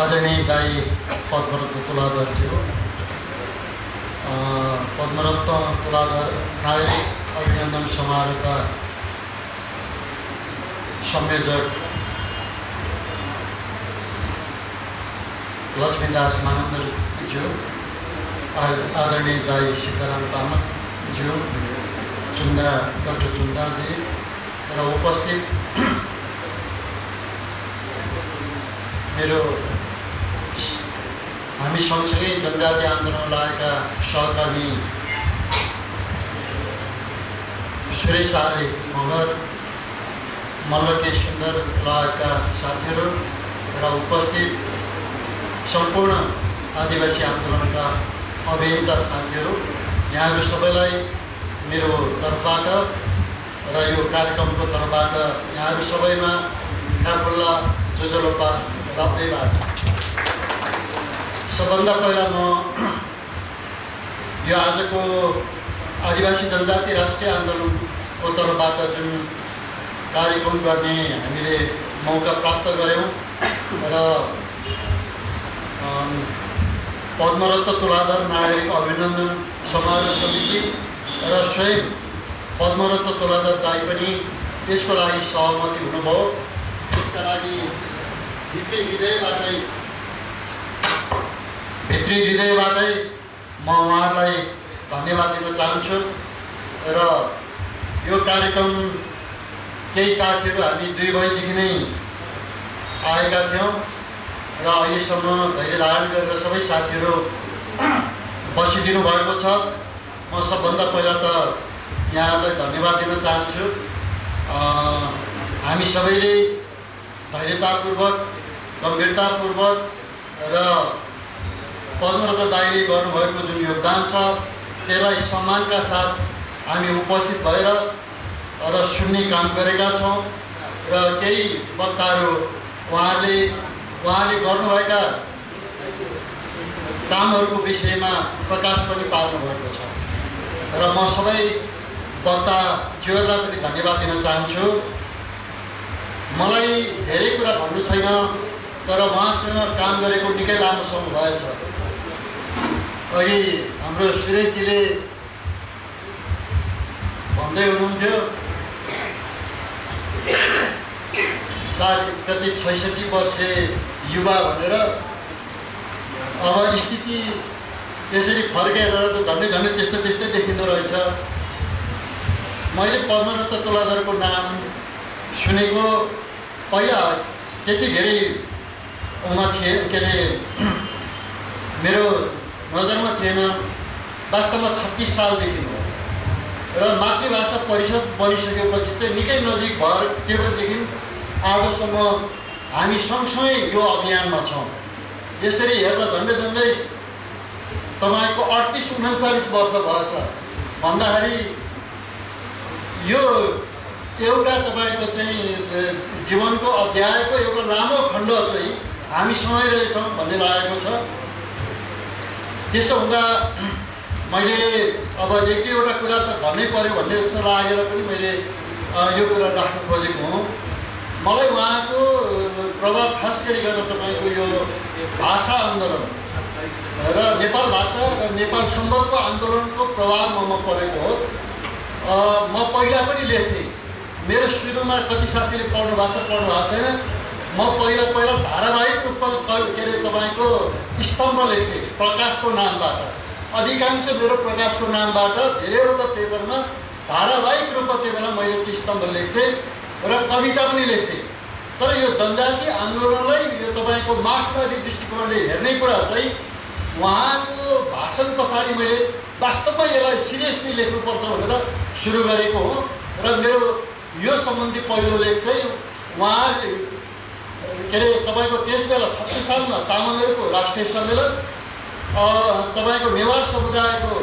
आदरणीय दाई पद्मरत्न तुलाधर पद्मरत्न तुलाधर नागरिक अभिनन्दन समारोहका संयोजक लक्ष्मीदास मानन्दज्यू, आदरणीय दाई सीताराम तामाङज्यू, डाक्टर चुन्दाजी र उपस्थित मेरो हामी सँगसँगै जनजाति आन्दोलन लागेका सहकर्मी सुरेश आर्य मगर, मल्लके सुन्दर लगायतका साथीहरू र उपस्थित सम्पूर्ण आदिवासी आन्दोलनका अभियन्ता साथीहरू, यहाँहरू सबैलाई मेरो तर्फबाट र यो कार्यक्रमको तर्फबाट यहाँहरू सबैमा काफुल्ला जोजोलोपा रक्तैबाट। सबभन्दा पहिला म यो आजको आदिवासी जनजाति राष्ट्रिय आन्दोलनको तर्फबाट जुन कार्यक्रम गर्ने हामीले मौका प्राप्त गऱ्यौँ र पद्मरत्न तुलाधर नागरिक अभिनन्दन समारोह समिति र स्वयं पद्मरत्न तुलाधर दाई पनि त्यसको लागि सहमति हुनुभयो। त्यसका लागि भित्री हृदयबाटै म उहाँहरूलाई धन्यवाद दिन चाहन्छु। र यो कार्यक्रम केही साथीहरू हामी 2 बजीदेखि नै आएका थियौँ र अहिलेसम्म धैर्य धारण गरेर सबै साथीहरू बसिदिनु भएको छ। म सबभन्दा पहिला त यहाँहरूलाई धन्यवाद दिन चाहन्छु। हामी सबैले धैर्यतापूर्वक, गम्भीरतापूर्वक र पद्मरत्न दाइले गर्नुभएको जुन योगदान छ त्यसलाई सम्मानका साथ हामी उपस्थित भएर र सुन्ने काम गरेका छौँ। र केही वक्ताहरू उहाँले गर्नुभएका कामहरूको विषयमा प्रकाश पनि पार्नुभएको छ र म सबै वक्ताज्यूहरूलाई पनि धन्यवाद दिन चाहन्छु। मलाई धेरै कुरा भन्नु छैन, तर उहाँसँग काम गरेको निकै लामो समय भएछ। अघि हाम्रो सुरेशजीले भन्दै हुनुहुन्थ्यो कति 66 वर्षे युवा भनेर। अब स्थिति यसरी फर्केर त झन्डै त्यस्तै देखिँदो रहेछ। मैले पद्मरत्न तुलाधरको नाम सुनेको पहिला त्यति धेरै उमा थिए, के अरे मेरो नजरमा थिएन। वास्तवमा 36 सालदेखि हो र मातृभाषा परिषद बनिसकेपछि चाहिँ निकै नजिक भएर त्योदेखि आजसम्म हामी सँगसँगै यो अभियानमा छौँ। यसरी हेर्दा झन्डै तपाईँको 38-39 वर्ष भएछ भन्दाखेरि यो एउटा तपाईँको चाहिँ जीवनको अध्यायको एउटा लामो खण्ड चाहिँ हामी समाइरहेछौँ भन्ने लागेको छ। त्यसो हुँदा मैले अब 1-2वटा कुरा त भन्नै पर्यो भन्ने जस्तो लागेर पनि मैले यो कुरा राख्न खोजेको हुँ। मलाई उहाँको प्रभाव खास गरिकन तपाईँको यो भाषा आन्दोलन र नेपाल भाषा र नेपाल सम्बन्धको आन्दोलनको प्रभावमा म परेको हो। म पहिला पनि लेख्थेँ, मेरो सुरुमा कति साथीले पढ्नु भएको छैन। म पहिला धारावाहिक रूपमा के अरे तपाईँको स्तम्भ लेख्थेँ प्रकाशको नामबाट। अधिकांश मेरो प्रकाशको नामबाट धेरैवटा पेपरमा धारावाहिक रूपमा त्यो बेला मैले चाहिँ स्तम्भ लेख्थेँ र कविता पनि लेख्थेँ। तर यो जनजाति आन्दोलनलाई यो तपाईँको मार्क्सवादी दृष्टिकोणले हेर्ने कुरा चाहिँ उहाँको भाषण पछाडि मैले वास्तवमा यसलाई सिरियसली लेख्नुपर्छ भनेर सुरु गरेको हो। र मेरो यो सम्बन्धी पहिलो लेख चाहिँ उहाँले के अरे तपाईँको त्यस बेला 36 सालमा तामाङहरूको राष्ट्रिय सम्मेलन, तपाईँको नेवार समुदायको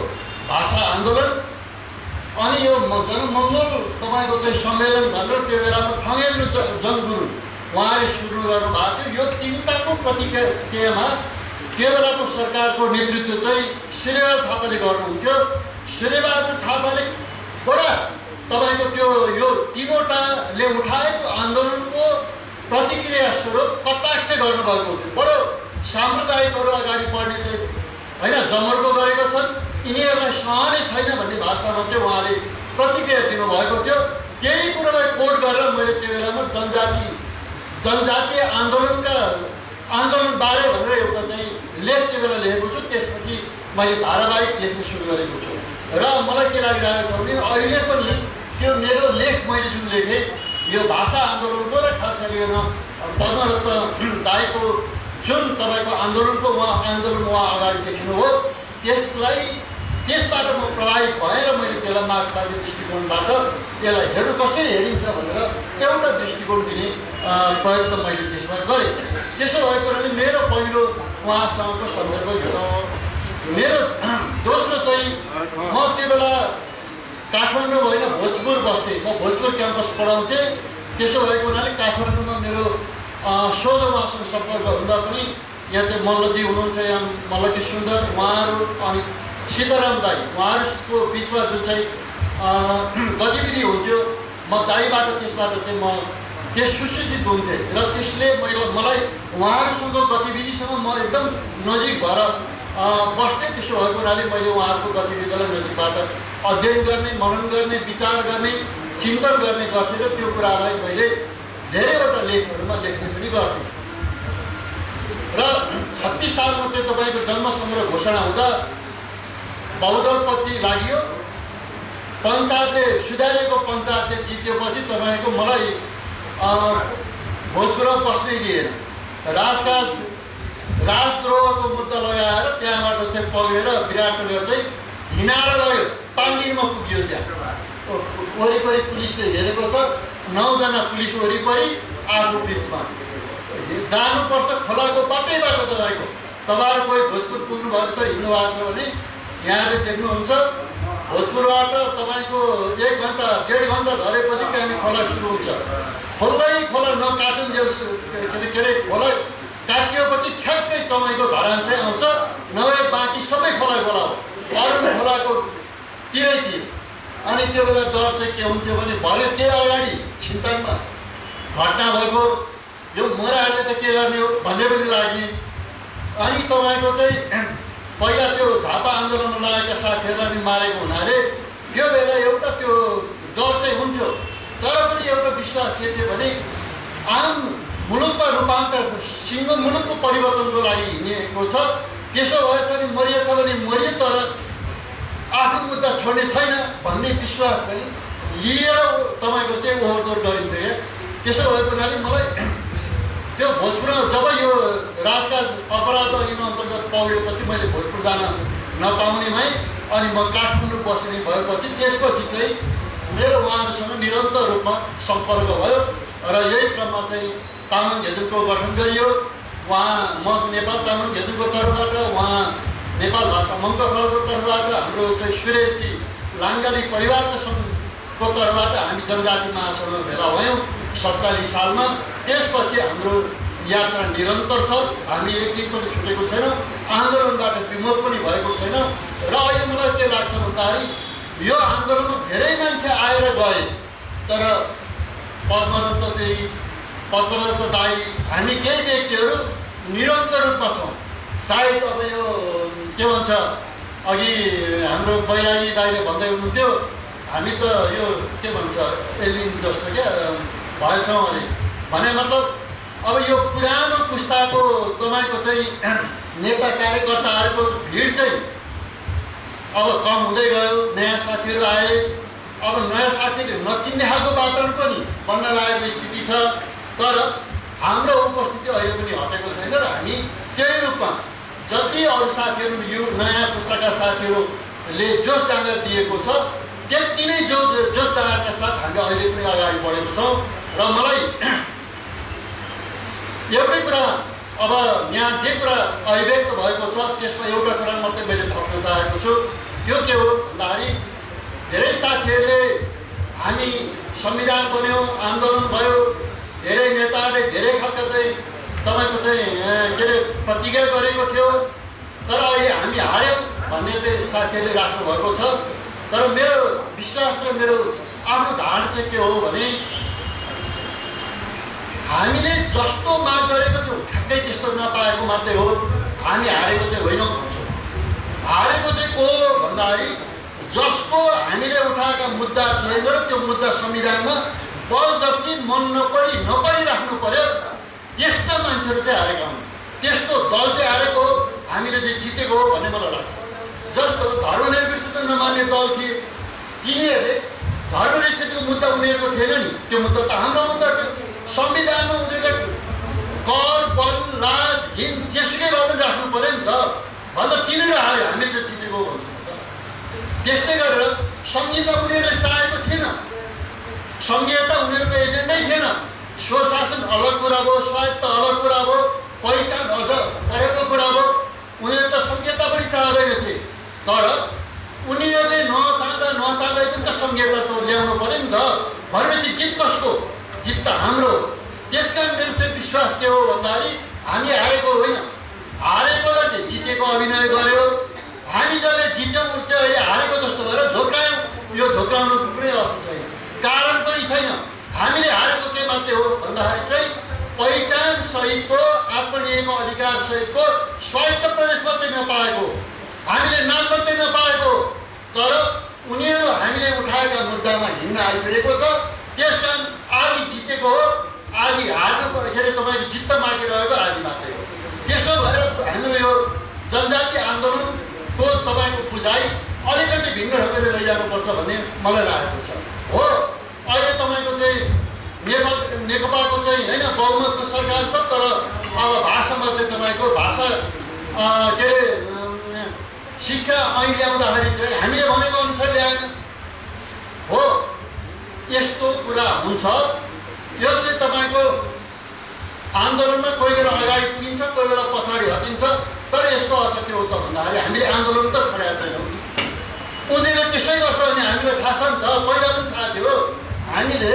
भाषा आन्दोलन अनि यो जनमङ्गल तपाईँको चाहिँ सम्मेलन भनेर त्यो बेलामा खङ्गेन्द्र जनगुरु उहाँले सुरु गर्नुभएको थियो। यो तिनटाको प्रतिक्रियामा त्यो बेलाको सरकारको नेतृत्व चाहिँ सूर्यबहादुर थापाले गर्नुहुन्थ्यो। सूर्यबहादुर थापाले बडा तपाईँको त्यो यो तीनवटाले उठाएको आन्दोलनको प्रतिक्रिया स्वरूप कटाक्ष गर्नुभएको थियो। बडो साम्प्रदायिकहरू अगाडि बढ्ने चाहिँ होइन जमर्को गरेका छन्, यिनीहरूलाई सहने छैन भन्ने भाषामा चाहिँ उहाँले प्रतिक्रिया दिनुभएको थियो। केही कुरालाई कोट गरेर मैले त्यो बेलामा जनजातीय आन्दोलनबारे भनेर एउटा चाहिँ लेख त्यो बेला लेखेको छु। त्यसपछि मैले धारावाहिक लेख्न सुरु गरेको छु र मलाई के लागिरहेको छ भने अहिले पनि त्यो मेरो लेख मैले जुन लेखेँ यो भाषा आन्दोलनको र खास गरिकन पद्मरत्न दाइको जुन तपाईँको आन्दोलन उहाँ अगाडि देख्नुभयो त्यसबाट म प्रभावित भएर मैले त्यसलाई मार्क्सवादी दृष्टिकोणबाट यसलाई हेर्नु कसरी हेरिन्छ भनेर एउटा दृष्टिकोण दिने प्रयत्न मैले त्यसमा गरेँ। त्यसो भएको भने मेरो पहिलो उहाँसँगको सन्दर्भ यो हो। मेरो दोस्रो चाहिँ म त्यो बेला काठमाडौँ होइन भोजपुर बस्थेँ, म भोजपुर क्याम्पस पढाउँथेँ। त्यसो भएको हुनाले काठमाडौँमा मेरो सोझो उहाँसँग सम्पर्क हुँदा पनि यहाँ चाहिँ मल्लजी हुनुहुन्छ, यहाँ मल्लकी सुन्दर उहाँहरू अनि सीताराम दाई उहाँहरूको बिचमा जुन चाहिँ गतिविधि हुन्थ्यो म दाईबाट त्यसबाट चाहिँ म त्यस सुसूचित हुन्थेँ र त्यसले मलाई उहाँहरूसँग गतिविधिसँग म एकदम नजिक भएर बस्थेँ। त्यसो भएको हुनाले मैले उहाँहरूको गतिविधिलाई नजिकबाट अध्ययन गर्ने, मनन गर्ने, विचार गर्ने, चिन्तन गर्ने गर्थेँ र त्यो कुरालाई मैले धेरैवटा लेखहरूमा लेख्ने पनि गर्थेँ। र 36 सालमा चाहिँ तपाईँको जन्म सङ्ग्रह घोषणा हुँदा बहुदलपट्टि लाग्यो। पञ्चायतले सुधारिएको पञ्चायतले जितेपछि तपाईँको मलाई भोजपुरमा बस्नै दिएन। राजद्रोहको मुद्दा लगाएर त्यहाँबाट चाहिँ पगेर विराटनगर चाहिँ हिँडाएर गयो, 5 दिनमा पुग्यो। त्यहाँ वरिपरि पुलिसले हेरेको छ, 9 जना पुलिस वरिपरि आगो बिचमा जानुपर्छ खोलाको बाटैबाट। तपाईँहरू कोही भोजपुर पुग्नु भएको छ, हिँड्नु भएको छ भने यहाँले देख्नुहुन्छ भोजपुरबाट तपाईँको 1 घन्टा 1.5 घन्टा धरेपछि त्यहाँनिर खोला सुरु हुन्छ। खोला नकाटुन्जेल के अरे खोला काटिएपछि ठ्याक्कै तपाईँको घरान चाहिँ आउँछ, नभए बाँकी सबै खोला हो। अरू खोलाको तिरै थियो। अनि त्यो बेला डर चाहिँ के हुन्थ्यो भने भरे के अगाडि छिन्ताङमा घटना भएको यो मोराहरूले त के गर्ने हो भन्ने पनि लाग्ने। अनि तपाईँको चाहिँ पहिला त्यो झापा आन्दोलनमा लागेका साथीहरूलाई पनि मारेको हुनाले त्यो बेला एउटा त्यो डर चाहिँ हुन्थ्यो। तर पनि एउटा विश्वास के थियो भने आम मुलुकमा रूपान्तर सिङ्गो मुलुकको परिवर्तनको लागि हिँडेको छ। त्यसो भएछ भने मरिएछ भने मरियो, तर आफ्नो मुद्दा छोड्ने छैन भन्ने विश्वास चाहिँ लिएर तपाईँको चाहिँ ओहोरदोहोर गरिन्थ्यो क्या। त्यसो भएको हुनाले मलाई त्यो भोजपुरमा जब यो राजकाज अपराध ऐन अन्तर्गत पौडेपछि मैले भोजपुर जान नपाउने भएँ। अनि म काठमाडौँ बस्ने भएपछि त्यसपछि चाहिँ मेरो उहाँहरूसँग निरन्तर रूपमा सम्पर्क भयो र यही क्रममा चाहिँ तामाङ घेजुङको गठन गरियो। म नेपाल तामाङ घेजुङको तर्फबाट, उहाँ नेपाल भाषा मङ्क खलको तर्फबाट, हाम्रो चाहिँ सुरेशजी लाङ्गाली परिवारको सङ्घको तर्फबाट हामी जनजाति महासभामा भेला भयौँ 47 सालमा। त्यसपछि हाम्रो यात्रा निरन्तर छ, हामी एक दिन पनि छुटेको छैनौँ, आन्दोलनबाट विमुख पनि भएको छैन। र अहिले मलाई के लाग्छ भन्दाखेरि यो आन्दोलनमा धेरै मान्छे आएर गए, तर पद्मरत्न दाई हामी केही व्यक्तिहरू निरन्तर रूपमा छौँ। सायद अब यो के भन्छ, अघि हाम्रो बैरागी दाइले भन्दै हुनुहुन्थ्यो हामी त यो के भन्छ एलिन जस्तो क्या भएछौँ अरे भने मतलब अब यो पुरानो पुस्ताको तपाईँको चाहिँ नेता कार्यकर्ताहरूको भिड चाहिँ अब कम हुँदै गयो, नयाँ साथीहरू आए। अब नयाँ साथीहरू नचिन्ने खालको वातावरण पनि बन्न लागेको स्थिति छ। तर हाम्रो उपस्थिति अहिले पनि हटेको छैन र हामी त्यही रूपमा जति अरू साथीहरू यो नयाँ पुस्ताका साथीहरूले जोस जाँगर दिएको छ त्यति नै जोस जाँगरका साथ हामी अहिले पनि अगाडि बढेको छौँ। र मलाई एउटै कुरा अब यहाँ जे कुरा अभिव्यक्त भएको छ त्यसमा एउटा कुरा मात्रै मैले थप्न चाहेको छु। त्यो के हो भन्दाखेरि धेरै साथीहरूले हामी संविधान बन्यो, आन्दोलन भयो, धेरै नेताहरूले धेरै खालका चाहिँ तपाईँको चाहिँ के अरे प्रतिज्ञा गरेको थियो, तर अहिले हामी हार्यौँ भन्ने चाहिँ साथीहरूले राख्नुभएको छ। तर मेरो विश्वास र मेरो आफ्नो धारणा चाहिँ के हो भने हामीले जस्तो माग गरेको थियो ठ्याक्कै त्यस्तो नपाएको मात्रै हो हामी हारेको चाहिँ होइनौँ भन्छौँ। हारेको चाहिँ को भन्दाखेरि जसको हामीले उठाएका मुद्दा थिएन र त्यो मुद्दा संविधानमा बलजफ्ती मन नपरिराख्नु पर्यो त्यस्ता मान्छेहरू चाहिँ हारेका हुन्। त्यस्तो दल चाहिँ हारेको हो, हामीले चाहिँ जितेको हो भन्ने मलाई लाग्छ। जस्तो धर्मनिरपेक्षता नमान्ने दल थिए तिनीहरूले धर्मनिरपेक्षताको मुद्दा उनीहरूको थिएन नि, त्यो मुद्दा त हाम्रो मुद्दा थियो। संविधानमा उनीहरूले कर बल लाज हिम जेसुकै भए पनि राख्नु पर्यो नि त भन्दा तिनीहरू हार्यो, हामीले त जितेको भन्छौँ। त्यस्तै गरेर संहिता उनीहरूले चाहेको थिएन, संघीयता उनीहरूको एजेन्डै थिएन। स्वशासन अलग कुरा भयो, स्वायत्त अलग कुरा भयो, पहिचान अझ परेको कुरा भयो। उनीहरू त संघीयता पनि चाहँदैन थिए, तर उनीहरूले नचाहँदै पनि त संघीयता त ल्याउनु पर्यो नि त। भनेपछि जित कसको? जित त हाम्रो। त्यसकारण मेरो चाहिँ विश्वास के हो भन्दाखेरि हामी हारेको होइन, हारेकोलाई चाहिँ जितेको अभिनय गर्यो। हामी जसले जित्यौँ चाहिँ अहिले हारेको जस्तो भएर झोक्रायौँ, यो झोक्राउनु कुनै अर्थ छैन, कारण पनि छैन। हामीले हारेको के मात्रै हो भन्दाखेरि चाहिँ पहिचान सहितको आत्मनिर्भरको अधिकार सहितको स्वायत्त प्रदेश मात्रै नपाएको, हामीले नाम मात्रै नपाएको, तर उनीहरू हामीले उठाएका मुद्दामा हिँड्न आइपुगेको छ। त्यसकारण आदि जितेको हो, आदि हार्नु के अरे तपाईँको जित्त मागिरहेको आदि मात्रै हो। त्यसो भएर हाम्रो यो जनजाति आन्दोलनको तपाईँको बुझाइ अलिकति भिन्न ढङ्गले लैजानुपर्छ भन्ने मलाई लागेको छ। हो अहिले तपाईँको चाहिँ नेकपाको चाहिँ होइन बहुमतको सरकार छ, तर अब भाषामा चाहिँ तपाईँको भाषा के अरे शिक्षा ऐन ल्याउँदाखेरि चाहिँ हामीले भनेको अनुसार ल्याएन हो। यस्तो कुरा हुन्छ। यो चाहिँ तपाईँको आन्दोलनमा कोही बेला अगाडि पुगिन्छ, कोही बेला पछाडि हटिन्छ, तर यसको अर्थ के हो त भन्दाखेरि हामीले आन्दोलन त छोडेका छैनौँ। उनीहरूले त्यसै गर्छ भने हामीलाई थाहा छ नि त, पहिला पनि थाहा थियो। हामीले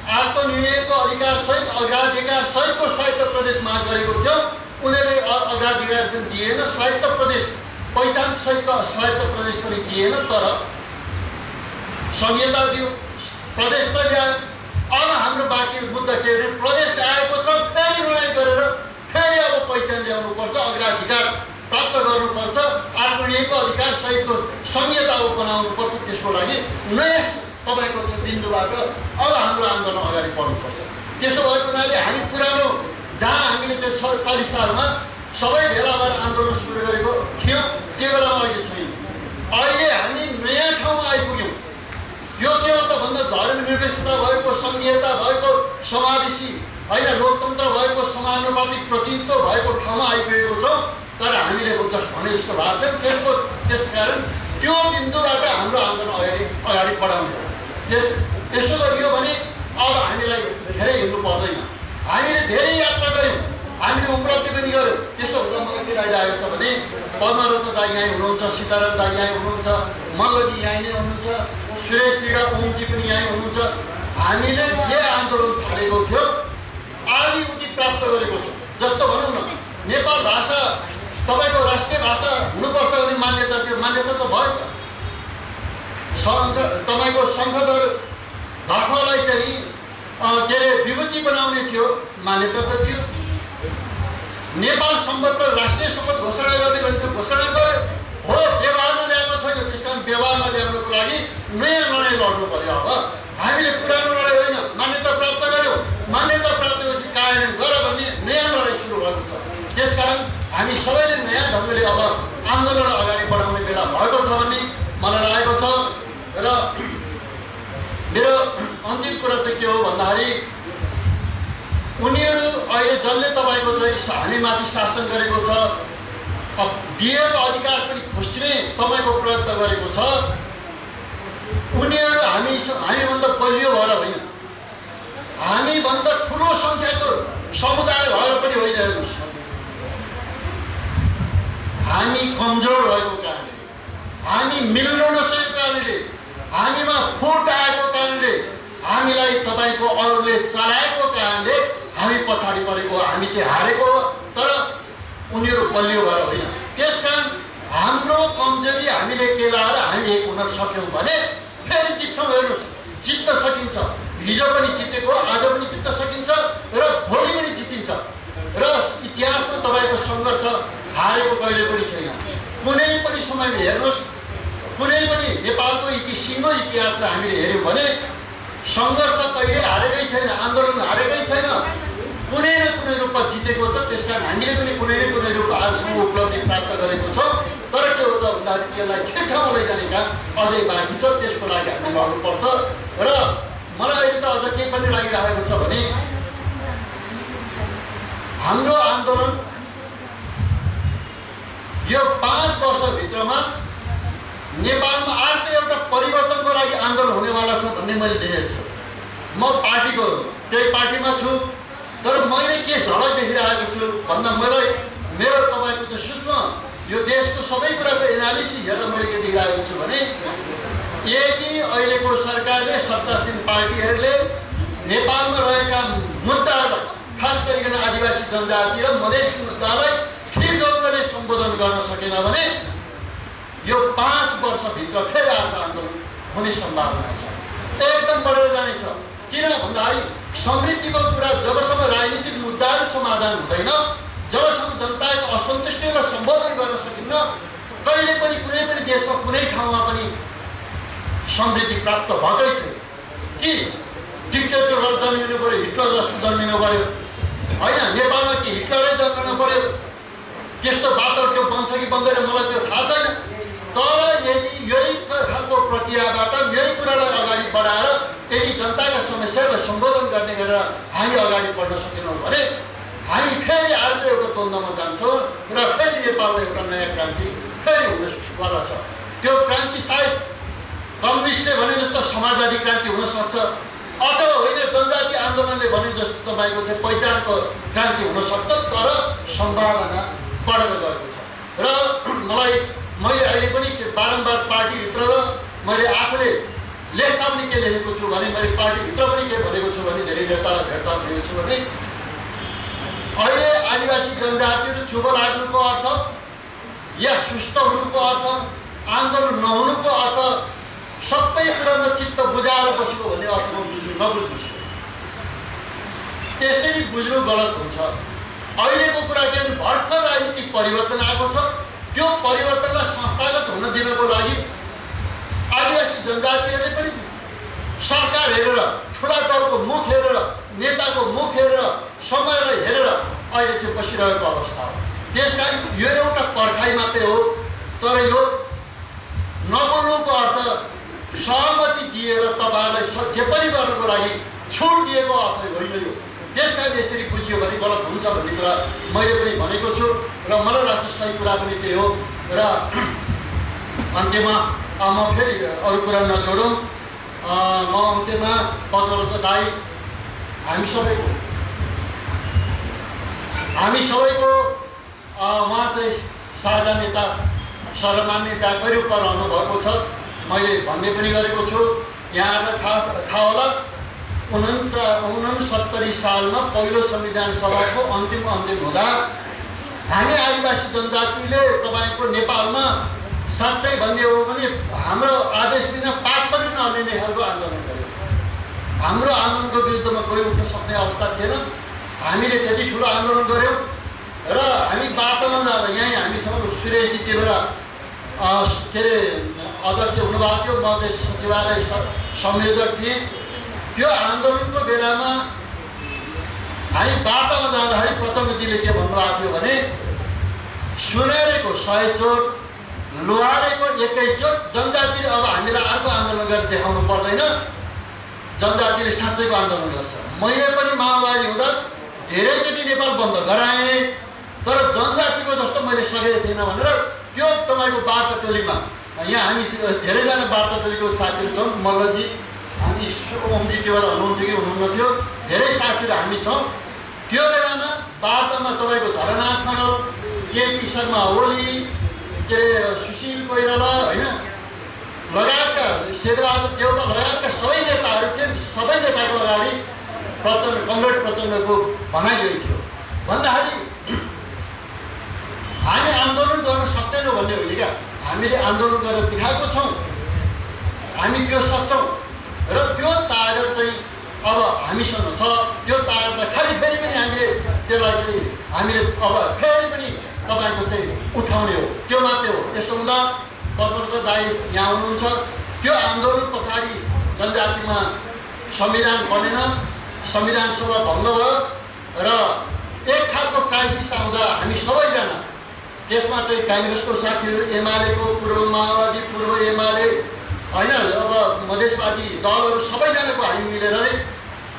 आत्मनिर्णयको अधिकार सहित अग्राधिकार सहितको स्वायत्त प्रदेश माग गरेको थियौँ, उनीहरूले अग्राधिकार पनि दिएन, स्वायत्त प्रदेश पहिचान सहितको स्वायत्त प्रदेश पनि दिएन, तर संहिता दियो, प्रदेश त ल्यायो। अब हाम्रो बाँकी मुद्दा के अरे प्रदेश आएको छ, फेरि लडाइँ गरेर फेरि अब पहिचान ल्याउनुपर्छ, अग्राधिकार प्राप्त गर्नुपर्छ, आत्मनिर्भरको अधिकार सहितको संहिता बनाउनुपर्छ। त्यसको लागि नयाँ तपाईँको चाहिँ बिन्दुबाट अब हाम्रो आन्दोलन अगाडि बढ्नुपर्छ। त्यसो भएको हुनाले हामी पुरानो जहाँ हामीले चाहिँ 40 सालमा सबै भेला भएर आन्दोलन सुरु गरेको थियौँ त्यो बेलामा अहिले छैन। अहिले हामी नयाँ ठाउँमा आइपुग्यौँ। यो के हो त भन्दा धर्मनिरपेक्षता भएको, संघीयता भएको, समावेशी होइन लोकतन्त्र भएको, समानुपातिक प्रतिनिधित्व भएको ठाउँमा आइपुगेको छौँ। तर हामीले भने जस्तो भएको छ। त्यसकारण त्यो बिन्दुबाट हाम्रो आन्दोलन अगाडि बढाउँछ। यसो गरियो भने अब हामीलाई धेरै हिँड्नु पर्दैन। हामीले धेरै यात्रा गऱ्यौँ, हामीले उपलब्धि पनि गऱ्यौँ। त्यसो हुँदा मलाई के लागिरहेको छ भने पद्मरत्न दाइ यहीँ हुनुहुन्छ, सीताराम दाइ यहीँ हुनुहुन्छ, मल्लजी यहीँ नै हुनुहुन्छ, सुरेश दिगा ओमजी पनि यहीँ हुनुहुन्छ। हामीले जे आन्दोलन थालेको थियो आदि उति प्राप्त गरेको छ। जस्तो भनौँ न नेपाल भाषा तपाईँको राष्ट्रिय भाषा हुनुपर्छ भने मान्यता थियो, मान्यता त भयो त। तपाईँको शङ्खधर धाखुवालाई चाहिँ के अरे विभूति बनाउने थियो, मान्यता त थियो। नेपाल सम्बद्ध राष्ट्रिय सम्बन्ध घोषणा गर्ने भन्थ्यो, घोषणा गर्यो हो, व्यवहारमा ल्याएको छैन। त्यस कारण व्यवहारमा ल्याउनको लागि नयाँ लडाइँ लड्नु पर्यो। अब हामीले पुरानो लडाइँ होइन, मान्यता प्राप्त गऱ्यौँ, मान्यता प्राप्त गरेपछि कार्यान्वयन गर भन्ने नयाँ लडाइँ सुरु भएको छ। त्यसकारण हामी सबैले नयाँ ढङ्गले अब आन्दोलन अगाडि बढाउने बेला भएको छ भन्ने मलाई लागेको छ। र मेरो अन्तिम कुरा चाहिँ के हो भन्दाखेरि उनीहरू अहिले जसले तपाईँको चाहिँ हामीमाथि शासन गरेको छ, दिएको अधिकार पनि खोज्ने तपाईँको प्रयत्न गरेको छ, उनीहरू हामीभन्दा बलियो भएर होइन, हामीभन्दा ठुलो सङ्ख्याको समुदाय भएर पनि होइन। हेर्नुहोस्, हामी कमजोर भएको कारणले, हामी मिल्न नसकेको कारणले, हामीमा फुट आएको कारणले, हामीलाई तपाईँको अरूले चलाएको कारणले हामी पछाडि परेको, हामी चाहिँ हारेको हो। तर उनीहरू बलियो भएर होइन। त्यसकारण हाम्रो कमजोरी हामीले के लाएर हामी एक हुन सक्यौँ भने फेरि जित्छौँ। हेर्नुहोस्, जित्न सकिन्छ। हिजो पनि जितेको, आज पनि जित्न सकिन्छ। र भोलि पनि जितिन्छ र इतिहासमा तपाईँको सङ्घर्ष हारेको कहिले पनि छैन। कुनै पनि समयमा हेर्नुहोस्, कुनै पनि नेपालको सिङ्गो इतिहासलाई हामीले हेऱ्यौँ भने सङ्घर्ष कहिले हारेकै छैन, आन्दोलन हारेकै छैन, कुनै न कुनै रूपमा जितेको छ। त्यस कारण हामीले पनि कुनै न कुनै रूपमा आजसम्म उपलब्धि प्राप्त गरेको छौँ। तर के हो त भन्दाखेरि त्यसलाई के ठाउँमा लैजाने काम अझै बाँकी छ, त्यसको लागि हामी लड्नुपर्छ। र मलाई अहिले त अझ के पनि लागिरहेको छ भने हाम्रो आन्दोलन यो 5 वर्षभित्रमा नेपालमा अर्को एउटा परिवर्तनको लागि आन्दोलन हुनेवाला छ भन्ने मैले देखेको छु। म पार्टीको त्यही पार्टीमा छु, तर मैले के झलक देखिरहेको छु भन्दा मलाई मेरो तपाईँको चाहिँ सूक्ष्म यो देशको सबै कुराको एनालिसिस हेरेर मैले के देखिरहेको छु भने यदि अहिलेको सरकारले सत्तासीन पार्टीहरूले नेपालमा रहेका मुद्दाहरूलाई खास गरिकन आदिवासी जनजाति र मधेसी मुद्दालाई ठिक ढङ्गले सम्बोधन गर्न सकेन भने यो 5 वर्षभित्र फेरि अर्को आन्दोलन हुने सम्भावना छ, एकदम बढेर जानेछ। किन भन्दाखेरि समृद्धिको कुरा जबसम्म राजनीतिक मुद्दाहरू समाधान हुँदैन, जबसम्म जनताको असन्तुष्टिलाई सम्बोधन गर्न सकिन्न, कहिले पनि कुनै पनि देशमा कुनै ठाउँमा पनि समृद्धि प्राप्त भएकै छैन। कि डिक्टेटरहरू जन्मिनु पऱ्यो, हिटलर जस्तो जन्मिनु पऱ्यो होइन, नेपालमा कि हिटलरै जन्मिनु पऱ्यो, त्यस्तो बाटो त्यो बन्छ कि बन्दैन मलाई त्यो थाहा छैन। तर यदि यही खालको प्रक्रियाबाट यही कुरालाई अगाडि बढाएर यदि जनताका समस्यालाई सम्बोधन गर्ने गरेर हामी अगाडि बढ्न सकेनौँ भने हामी फेरि अर्को एउटा द्वन्द्वमा जान्छौँ र फेरि नेपालमा एउटा नयाँ क्रान्ति फेरि हुनेवाला छ। त्यो क्रान्ति सायद कम्युनिस्टले भने जस्तो समाजवादी क्रान्ति हुनसक्छ, अथवा होइन जनजाति आन्दोलनले भने जस्तो तपाईँको चाहिँ पहिचानको क्रान्ति हुनसक्छ, तर सम्भावना बढेर गएको छ। र मैले अहिले पनि बारम्बार पार्टीभित्र र मैले आफूले लेख्दा पनि के लेखेको छु भने मैले पार्टीभित्र पनि के भनेको छु भने धेरै नेतालाई भेट्दा भनेको छु भने अहिले आदिवासी जनजातिहरू चुप लाग्नुको अर्थ या सुस्त हुनुको अर्थ, आन्दोलन नहुनुको अर्थ सबै कुरामा चित्त बुझाएर बसेको भन्ने अर्थमा नबुझ्नुहोस्। त्यसरी बुझ्नु गलत हुन्छ। अहिलेको कुरा के भने भर्खर राजनीतिक परिवर्तन आएको छ, त्यो परिवर्तनलाई संस्थागत हुन दिनको लागि आदिवासी जनजातिहरूले पनि सरकार हेरेर, ठुला दलको मुख हेरेर, नेताको मुख हेरेर, समयलाई हेरेर अहिले चाहिँ बसिरहेको अवस्था हो। त्यस कारण यो एउटा पर्खाइ मात्रै हो, तर यो नबोल्नुको अर्थ सहमति दिएर तपाईँहरूलाई जे पनि गर्नुको लागि छुट दिएको अर्थ होइन यो। त्यस कारण यसरी बुझियो भने गलत हुन्छ भन्ने कुरा मैले पनि भनेको छु र मलाई लाग्छ सही कुरा पनि त्यही हो। र अन्त्यमा म फेरि अरू कुरा नजोडौँ, म अन्त्यमा पदव्रत दाई हामी सबैको उहाँ चाहिँ साझा नेता, सर्वमान्य नेताकै रूपमा रहनुभएको छ। मैले भन्ने पनि गरेको छु, यहाँलाई थाहा होला 69 सालमा पहिलो संविधान सभाको अन्तिम हुँदा हामी आदिवासी जनजातिले तपाईँको नेपालमा साँच्चै भन्ने हो भने हाम्रो आदेश बिना पाठ पनि नलिने खालको आन्दोलन गर्यो। हाम्रो आन्दोलनको विरुद्धमा कोही उठ्न सक्ने अवस्था थिएन। हामीले त्यति ठुलो आन्दोलन गऱ्यौँ र हामी बाटोमा जाँदा यहीँ हामीसँग सुरेशजी त्यो बेला के अरे अध्यक्ष हुनुभएको थियो, म चाहिँ सचिवालय संयोजक थिएँ। त्यो आन्दोलनको बेलामा हामी बाटोमा जाँदाखेरि प्रचण्डजीले के भन्नुभएको थियो भने सुनेरेको 100 चोट, लोहारेको 1 चोट, जनजातिले अब हामीलाई अर्को आन्दोलन गरेर देखाउनु पर्दैन, जनजातिले साँच्चैको आन्दोलन गर्छ। मैले पनि माओवादी हुँदा धेरैचोटि नेपाल बन्द गराएँ, तर जनजातिको जस्तो मैले सकेको थिएन भनेर त्यो तपाईँको वार्ता टोलीमा यहाँ हामी धेरैजना वार्ता टोलीको साथीहरू छौँ, मल्लजी, हामी ओमजी त्यो बेला हुनुहुन्थ्यो कि हुनुहुन्न थियो, धेरै साथीहरू हामी छौँ। त्यो बेलामा वार्तामा तपाईँको झलनाथ खनाल, केपी शर्मा ओली, के सुशील कोइराला होइन लगायतका शेरबहादुर देउवा लगायतका सबै नेताहरू थिए। सबै नेताको अगाडि कमरेड प्रचण्डको भनाइ यही थियो भन्दाखेरि हामी आन्दोलन गर्न सक्दैनौँ भन्ने होइन क्या, हामीले आन्दोलन गरेर देखाएको छौँ, हामी त्यो सक्छौँ। र त्यो तार चाहिँ अब हामीसँग छ त्यो तागतलाई खालि फेरि पनि हामीले त्यसलाई चाहिँ हामीले अब फेरि पनि तपाईँको चाहिँ उठाउने हो, त्यो मात्रै हो। त्यसो हुँदा पद्मव्रत दाइ यहाँ हुनुहुन्छ, त्यो आन्दोलन पछाडि जनजातिमा संविधान बनेन, संविधान सभा भङ्ग भयो र एक खालको क्राइसिस आउँदा हामी सबैजना त्यसमा चाहिँ काङ्ग्रेसको साथीहरू, एमालेको, पूर्व माओवादी, पूर्व एमाले होइन, अब मधेसवादी दलहरू सबैजनाको हामी मिलेर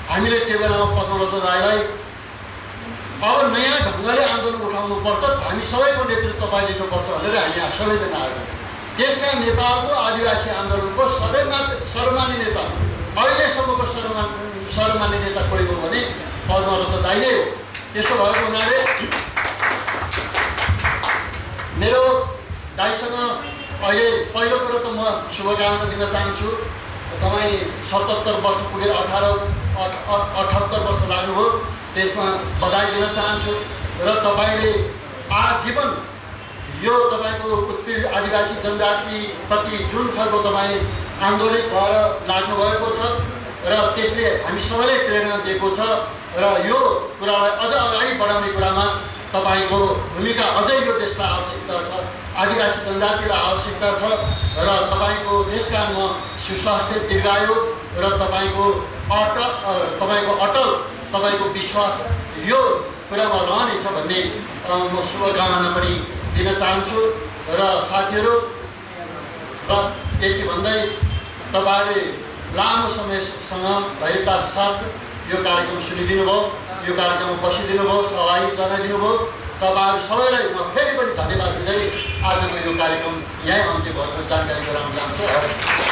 हामीले त्यो बेलामा पद्मव्रत दाइलाई अब नयाँ ढङ्गले आन्दोलन उठाउनुपर्छ, हामी सबैको नेतृत्व तपाईँ लिनुपर्छ भनेर हामी सबैजना आएका। त्यसका नेपालको आदिवासी आन्दोलनको सर्वमान्य नेता, अहिलेसम्मको सर्वमान्य नेता कोही हो भने पद्मव्रत दाइ नै हो। त्यसो भएको हुनाले मेरो दाइसँग अहिले पहिलो कुरो त म शुभकामना दिन चाहन्छु। तपाईँ 77 वर्ष पुगेर 78 वर्ष लाग्नुभयो, त्यसमा बधाई दिन चाहन्छु। र तपाईँले आजीवन यो तपाईँको उत्पीडित आदिवासी जनजातिप्रति जुन खालको तपाईँ आन्दोलित भएर लाग्नुभएको छ र त्यसले हामी सबैलाई प्रेरणा दिएको छ र यो कुरालाई अझ अगाडि बढाउने कुरामा तपाईँको भूमिका अझै यो देशलाई आवश्यकता छ, आदिवासी जनजातिलाई आवश्यकता छ र तपाईँको देशकालमा सुस्वास्थ्य, दीर्घायु र तपाईँको अटल तपाईँको विश्वास यो कुरामा रहनेछ भन्ने म शुभकामना पनि दिन चाहन्छु। र साथीहरू, र यति भन्दै तपाईँले लामो समयसँग धैर्यताका साथ यो कार्यक्रम सुनिदिनु भयो, यो कार्यक्रममा बसिदिनु भयो, सहभागी जनाइदिनु भयो। तपाईँहरू सबैलाई म फेरि पनि धन्यवाद दिँदै आजको यो कार्यक्रम यहीँ अन्त्य भएको जानकारी गराउन चाहन्छु।